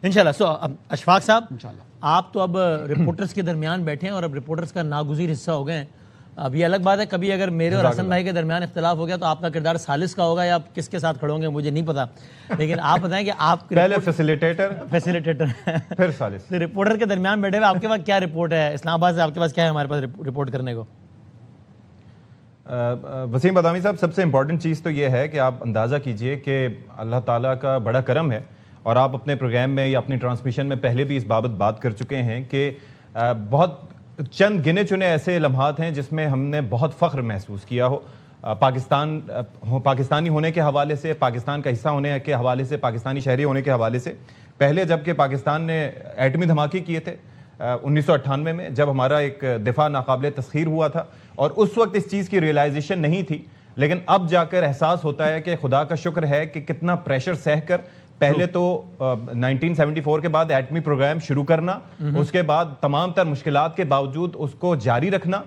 انشاءاللہ. سو اشفاق صاحب, آپ تو اب رپورٹرز کے درمیان بیٹھے ہیں اور اب رپورٹرز کا ناگزیر حصہ ہو گئے ہیں. اب یہ الگ بات ہے, کبھی اگر میرے اور حسن بھائی کے درمیان اختلاف ہو گیا تو آپ کا کردار ثالث کا ہوگا یا آپ کس کے ساتھ کھڑے ہوں گے مجھے نہیں پتا, لیکن آپ بتائیں کہ آپ پہلے فیسیلیٹیٹر پھر ثالث. رپورٹر کے درمیان بیٹھے ہوئے آپ کے پاس کیا رپورٹ ہے اسلام آباد سے, آپ کے پاس کیا ہے ہمارے پاس رپورٹ کرنے کو؟ وسیم بادامی صاحب, سب سے امپورٹنٹ چیز تو یہ ہے کہ آپ اندازہ کیجئے کہ اللہ تعالیٰ کا بڑا کرم ہے, اور آپ اپنے پروگرام میں یا اپنی ٹرانسمیشن میں پہلے بھی اس بابت بات کر چکے ہیں کہ بہت چند گنے چنے ایسے لمحات ہیں جس میں ہم نے بہت فخر محسوس کیا ہو, پاکستانی ہونے کے حوالے سے, پاکستان کا حصہ ہونے کے حوالے سے, پاکستانی شہری ہونے کے حوالے سے. پہلے جب کہ پاکستان نے ایٹمی دھماکے کیے تھے 1998 میں, جب ہمارا ایک دفاع ناقابل تسخیر ہوا تھا, اور اس وقت اس چیز کی ریئلائزیشن نہیں تھی, لیکن اب جا کر احساس ہوتا ہے کہ خدا کا شکر ہے کہ کتنا پریشر سہ کر پہلے تو 1974 کے بعد ایٹمی پروگرام شروع کرنا, اس کے بعد تمام تر مشکلات کے باوجود اس کو جاری رکھنا,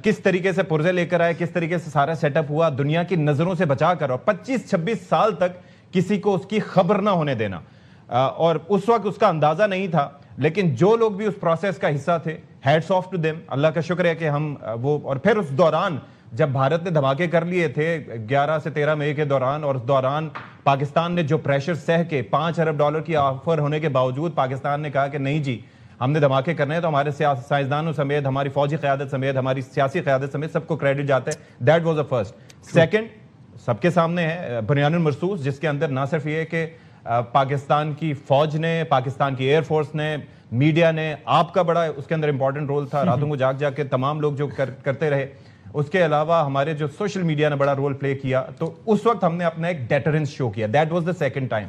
کس طریقے سے پرزے لے کر آئے, کس طریقے سے سارا سیٹ اپ ہوا, دنیا کی نظروں سے بچا کر, اور 25-26 سال تک کسی کو اس کی خبر نہ ہونے دینا, اور اس وقت اس کا اندازہ نہیں تھا, لیکن جو لوگ بھی اس پروسیس کا حصہ تھے, ہیڈس آف ٹو دیم, اللہ کا شکر ہے کہ ہم وہ, اور پھر اس دوران جب بھارت نے دھماکے کر لیے تھے 11 سے 13 مئی کے دوران, اور اس دوران پاکستان نے جو پریشر سہ کے $5 ارب کی آفر ہونے کے باوجود پاکستان نے کہا کہ نہیں جی ہم نے دھماکے کرنے ہیں, تو ہمارے سائنسدانوں سمیت, ہماری فوجی قیادت سمیت, ہماری سیاسی قیادت سمیت سب کو کریڈٹ جاتا ہے. That was a first. Second sub کے سامنے ہے بنیان المرصوص, جس کے اندر نہ صرف یہ کہ پاکستان کی فوج نے, پاکستان کی ایئر فورس نے, میڈیا نے, آپ کا بڑا اس کے اندر امپورٹنٹ رول تھا, راتوں کو جاگ کے تمام لوگ جو کرتے رہے, اس کے علاوہ ہمارے جو سوشل میڈیا نے بڑا رول پلے کیا, تو اس وقت ہم نے اپنا ایک ڈیٹرنس شو کیا. That was the second time.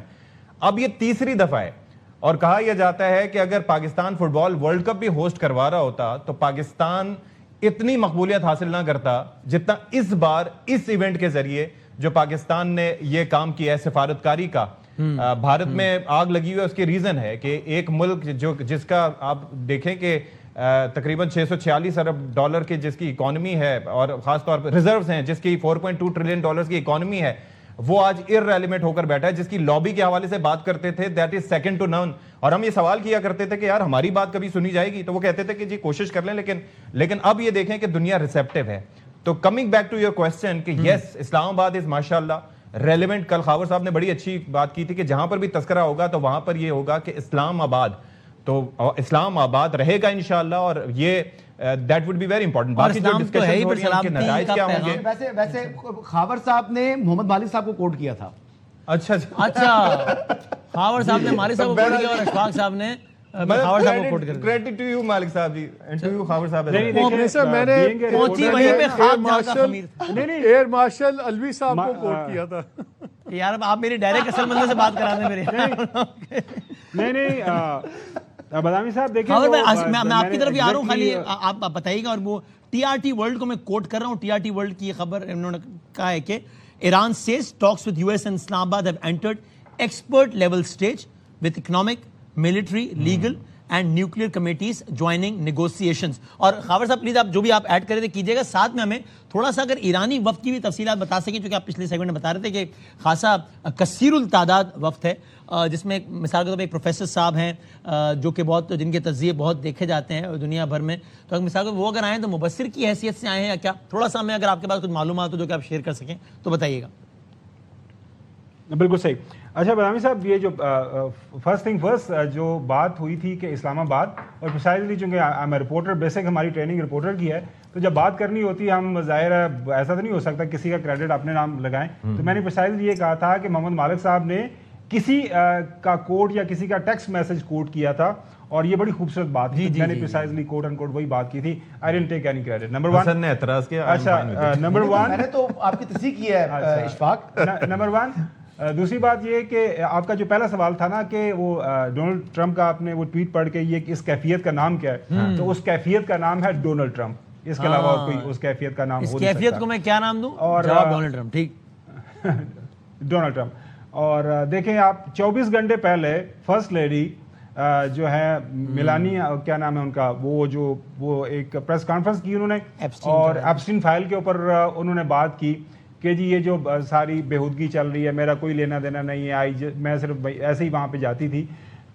اب یہ تیسری دفعہ ہے, اور کہا یہ جاتا ہے کہ اگر پاکستان فٹ بال ورلڈ کپ بھی ہوسٹ کروا رہا ہوتا تو پاکستان اتنی مقبولیت حاصل نہ کرتا جتنا اس بار اس ایونٹ کے ذریعے جو پاکستان نے یہ کام کیا ہے سفارتکاری کا. بھارت میں آگ لگی ہوئی ہے, اس کی ریزن ہے کہ ایک ملک جس کا آپ دیکھیں کہ تقریباً $646 ارب کی جس کی اکانومی ہے, اور خاص طور پر ریزروز ہیں جس کی $4.2 ٹریلین کی اکانومی ہے, وہ آج ارریلیونٹ ہو کر بیٹھا ہے. جس کی لابی کے حوالے سے بات کرتے تھے دیٹ از سیکنڈ ٹو نن, اور ہم یہ سوال کیا کرتے تھے کہ یار ہماری بات کبھی سنی جائے گی, تو وہ کہتے تھے کہ جی کوشش کر لیں, لیکن اب یہ دیکھیں کہ دنیا ریسیپٹیو ہے. تو coming back to your question کہ یس اسلام آباد از ماشاءاللہ ریلیونٹ. کل خاور صاحب نے بڑی اچھی بات کی تھی کہ جہاں پر بھی تذکرہ ہوگا تو وہاں پر یہ ہوگا کہ اسلام آباد, تو اسلام آباد رہے گا انشاءاللہ, اور یہ that would be very important. باقی جو ڈسکشن ہو رہی ہے ان کے نتائج کیا ہوں گے. ویسے خاور صاحب نے محمد مالک صاحب کو کوٹ کیا تھا. اچھا خاور صاحب نے مالک صاحب کو کوٹ کیا اور اشفاق صاحب نے خاور صاحب کو کوٹ کر دیا. کریڈٹ ٹو یو مالک صاحب جی, اینڈ ٹو یو خاور صاحب. میں نے پہنچی وہیں پہ خاک جہاں کا خمیر. نہیں ایئر مارشل الوی صاحب کو کوٹ کیا تھا. یار آپ میری ڈائریکٹ اصل بندے سے بات کرا دیں میرے. نہیں بادامی صاحب دیکھیں, میں آپ کی طرف ہی آ رہا ہوں, خالی آپ بتائیے گا. اور وہ ٹی آر ٹی ورلڈ کو میں کوٹ کر رہا ہوں. ٹی آر ٹی ورلڈ کی خبر انہوں نے کہا ہے کہ Iran says talks with US and Islamabad have entered expert level stage with economic, military, legal and nuclear committees joining negotiations. اور خاور صاحب پلیز آپ جو بھی آپ ایڈ کرے تھے کیجیے گا, ساتھ میں ہمیں تھوڑا سا اگر ایرانی وفد کی بھی تفصیلات بتا سکیں, چونکہ آپ پچھلے سیگمنٹ میں بتا رہے تھے کہ خاصا کثیر التعداد وفد ہے, جس میں مثال کے طور پہ ایک پروفیسر صاحب ہیں جو کہ بہت, جن کے تجزیے بہت دیکھے جاتے ہیں دنیا بھر میں, تو اگر مثال وہ اگر آئیں تو مبصر کی حیثیت سے آئے ہیں یا کیا, تھوڑا سا ہمیں اگر آپ کے پاس کچھ معلومات ہو جو کہ آپ شیئر کر سکیں تو بتائیے گا. بالکل صحیح. اچھا بادامی صاحب, یہ جو فرسٹ تھنگ فرسٹ جو بات ہوئی تھی کہ اسلام آباد, اور پرسائزلی چونکہ آئی ایم رپورٹر, بیسک ہماری ٹریننگ رپورٹر کی ہے, تو جب بات کرنی ہوتی ہے ہم ظاہر ہے ایسا تو نہیں ہو سکتا کسی کا کریڈٹ اپنے نام لگائیں. تو میں نے پرسائزلی یہ کہا تھا کہ محمد مالک صاحب نے کسی کا کوٹ یا کسی کا ٹیکسٹ میسج کوٹ کیا تھا, اور یہ بڑی خوبصورت بات تھی. میں نے پرسائزلی کوٹ اینڈ کوٹ وہی بات کی تھی. I didn't take any credit. Number 1 حسن نے اعتراض کیا. اچھا نمبر 1 میں نے تو آپ کی تصحیح کی ہے اشفاق. نمبر 1. دوسری بات یہ کہ آپ کا جو پہلا سوال تھا نا کہ وہ ڈونلڈ ٹرمپ کا آپ نے وہ ٹویٹ پڑھ کے یہ اس کیفیت کا نام کیا ہے, تو اس کیفیت کا نام ہے ڈونلڈ ٹرمپ. اس کے علاوہ اور کوئی اس کیفیت کا نام ہو نہیں سکتا. اس کیفیت کو میں کیا نام دوں؟ اور ڈونلڈ ٹرمپ. ٹھیک, ڈونلڈ ٹرمپ. اور دیکھیں آپ 24 گھنٹے پہلے فرسٹ لیڈی جو ہے میلانیا, کیا نام ہے ان کا, وہ ایک پریس کانفرنس کی انہوں نے, اور ایپسٹین فائل کے اوپر انہوں نے بات کی کہ جی یہ جو ساری بےہودگی چل رہی ہے میرا کوئی لینا دینا نہیں ہے, میں صرف ایسے ہی وہاں پہ جاتی تھی.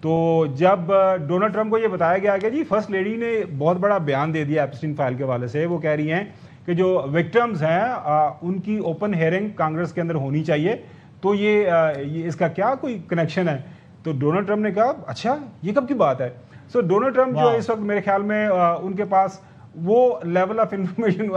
تو جب ڈونلڈ ٹرمپ کو یہ بتایا گیا کہ جی فرسٹ لیڈی نے بہت بڑا بیان دے دیا ایپسٹین فائل کے حوالے سے, وہ کہہ رہی ہیں کہ جو وکٹمز ہیں ان کی اوپن ہیئرنگ کانگریس کے اندر ہونی چاہیے, تو یہ اس کا کیا کوئی کنیکشن ہے؟ تو ڈونلڈ ٹرمپ نے کہا اچھا یہ کب کی بات ہے. سو ڈونلڈ ٹرمپ جو اس وقت میرے خیال میں ان کے پاس وہ لیول آف انفارمیشن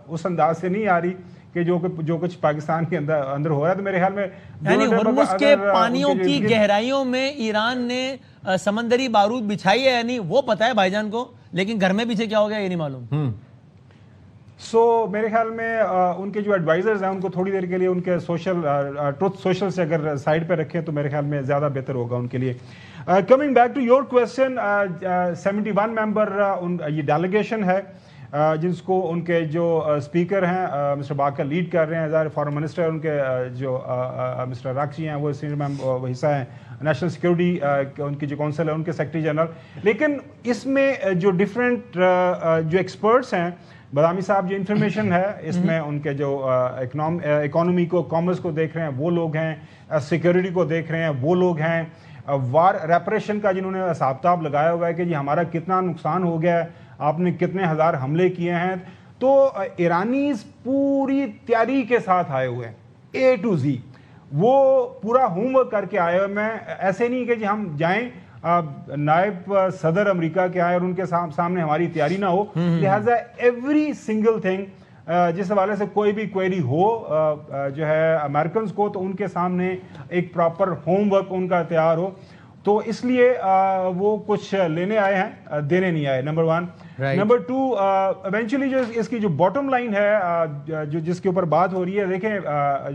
اس انداز سے نہیں آ رہی کہ جو کچھ پاکستان کے اندر ہو رہا ہے. تو میرے خیال میں یعنی ہرمز کے پانیوں کی گہرائیوں میں ایران نے سمندری بارود بچھائی ہے, یعنی وہ پتہ ہے بھائی جان کو, لیکن گھر میں پیچھے کیا ہو گیا یہ نہیں معلوم. سو میرے خیال میں ان کے جو ایڈوائزرز ہیں ان کو تھوڑی دیر کے لیے ان کے ٹروتھ سوشل سے اگر سائڈ پہ رکھیں تو میرے خیال میں زیادہ بہتر ہوگا ان کے لیے. Coming back to your question, 71 member یہ ڈیلیگیشن ہے جس کو ان کے جو اسپیکر ہیں مسٹر باقر لیڈ کر رہے ہیں, ظاہر فارن منسٹر ان کے جو مسٹر راکشی ہیں وہ سینئر حصہ ہیں, نیشنل سیکورٹی ان کی جو کونسل ہے ان کے سیکرٹری جنرل. لیکن اس میں جو ڈفرینٹ جو ایکسپرٹس ہیں, بادامی صاحب جو انفارمیشن ہے اس میں ان کے جو اکانومی کو کامرس کو دیکھ رہے ہیں وہ لوگ ہیں, سیکورٹی کو دیکھ رہے ہیں وہ لوگ ہیں, وار ریپریشن کا جنہوں نے حساب کتاب لگایا ہوا ہے کہ جی ہمارا کتنا نقصان ہو گیا ہے, آپ نے کتنے ہزار حملے کیے ہیں. تو ایرانیز پوری تیاری کے ساتھ آئے ہوئے ہیں A to Z, وہ پورا ہوم ورک کر کے آئے ہوئے. میں ایسے نہیں کہ جی ہم جائیں نائب صدر امریکہ کے آئے اور ان کے سامنے ہماری تیاری نہ ہو, لہٰذا ایوری سنگل تھنگ جس حوالے سے کوئی بھی کوئری ہو جو ہے امریکنز کو, تو ان کے سامنے ایک پراپر ہوم ورک ان کا تیار ہو. تو اس لیے وہ کچھ لینے آئے ہیں, دینے نہیں آئے, نمبر 1. نمبر 2, ایونچولی جو اس کی جو باٹم لائن ہے جو جس کے اوپر بات ہو رہی ہے, دیکھیں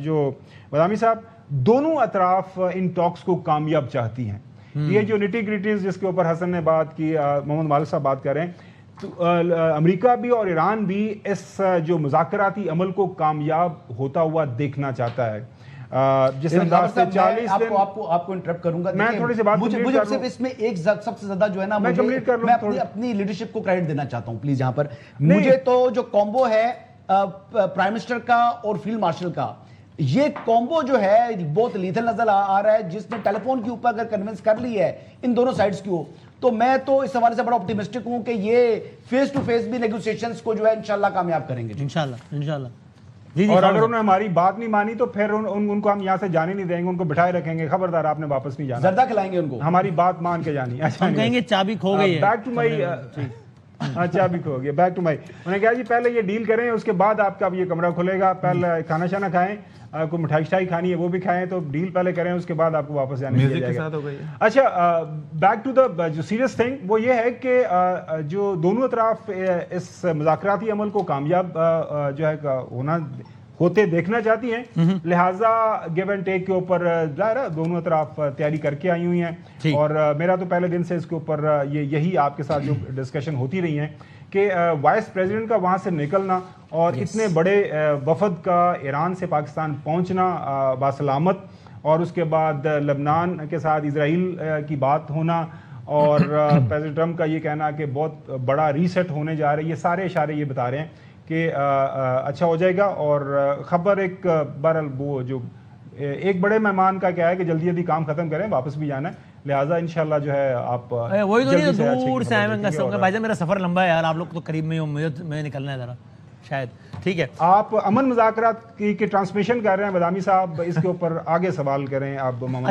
جو بادامی صاحب دونوں اطراف ان ٹاکس کو کامیاب چاہتی ہیں. یہ جو نٹی گریٹیز جس کے اوپر حسن نے بات کی, محمد مالک صاحب بات کر رہے ہیں, تو امریکہ بھی اور ایران بھی اس جو مذاکراتی عمل کو کامیاب ہوتا ہوا دیکھنا چاتا ہے. جس انداز سے 40 دن آپ کو انٹرپٹ کروں گا, میں تھوڑی سی بات مجھے صرف اس میں ایک سب سے زیادہ جو ہے نا, میں اپنی لیڈرشپ کو کریڈٹ دینا چاہتا ہوں پلیز یہاں پر. مجھے تو جو کومبو ہے پرائم منسٹر کا اور فیلڈ مارشل کا, یہ کومبو جو ہے بہت لیتھل نظر آ رہا ہے, جس نے ٹیلی فون کے اوپر اگر کنونس کر لی ہے ان دونوں سائڈز کی, تو میں تو اس حوالے سے بڑا آپٹیمسٹک ہوں کہ یہ فیس ٹو فیس بھی نیگوسیشنز کو جو ہے انشاءاللہ کامیاب کریں گے. انشاءاللہ. اور اگر انہوں نے ہماری بات نہیں مانی تو پھر ان کو ہم یہاں سے جانے نہیں دیں گے, ان کو بٹھائے رکھیں گے, خبردار آپ نے واپس نہیں جانا, زردہ کھلائیں گے ان کو, ہماری بات مان کے جانی. ہم کہیں گے چابی کھو گئی ہے. بیک ٹو مائی, چابی کھو گئی, بیک ٹو مائی. انہوں نے کہا جی پہلے یہ ڈیل کریں, اس کے بعد آپ کا یہ کمرہ کھلے گا, پہلے کھانا شانا کھائیں, کوئی مٹھائی شٹائی کھانی ہے وہ بھی کھائیں, تو ڈیل پہلے کریں, اس کے بعد آپ کو واپس جانے دیا جائے گا. اچھا, بیک ٹو دا جو سیریس تھنگ, وہ یہ ہے کہ جو دونوں اطراف اس مذاکراتی عمل کو کامیاب جو ہے ہوتے دیکھنا چاہتی ہیں, لہٰذا گیو اینڈ ٹیک کے اوپر ظاہر ہے دونوں اطراف تیاری کر کے آئی ہوئی ہیں. اور میرا تو پہلے دن سے اس کے اوپر یہی آپ کے ساتھ جو ڈسکشن ہوتی رہی ہیں کہ وائس پریزیڈنٹ کا وہاں سے نکلنا اور اتنے بڑے وفد کا ایران سے پاکستان پہنچنا باسلامت, اور اس کے بعد لبنان کے ساتھ اسرائیل کی بات ہونا, اور پریزیڈنٹ ٹرمپ کا یہ کہنا کہ بہت بڑا ریسیٹ ہونے جا رہا ہے, یہ سارے اشارے یہ بتا رہے ہیں کہ اچھا ہو جائے گا. اور خبر ایک بہرحال وہ جو ایک بڑے مہمان کا کیا ہے کہ جلدی جلدی کام ختم کریں, واپس بھی جانا ہے, لہٰذا انشاءاللہ جو ہے آپ وہی تو نہیں دور سے آئے ہیں. بھائی جان میرا سفر لمبا ہے یار, آپ لوگ تو قریب میں ہی ہو, مجھے نکلنا ہے ذرا شاید. ٹھیک ہے, آپ امن مذاکرات کی ٹرانسمیشن کر رہے ہیں بادامی صاحب, اس کے اوپر آگے سوال کریں آپ محمد.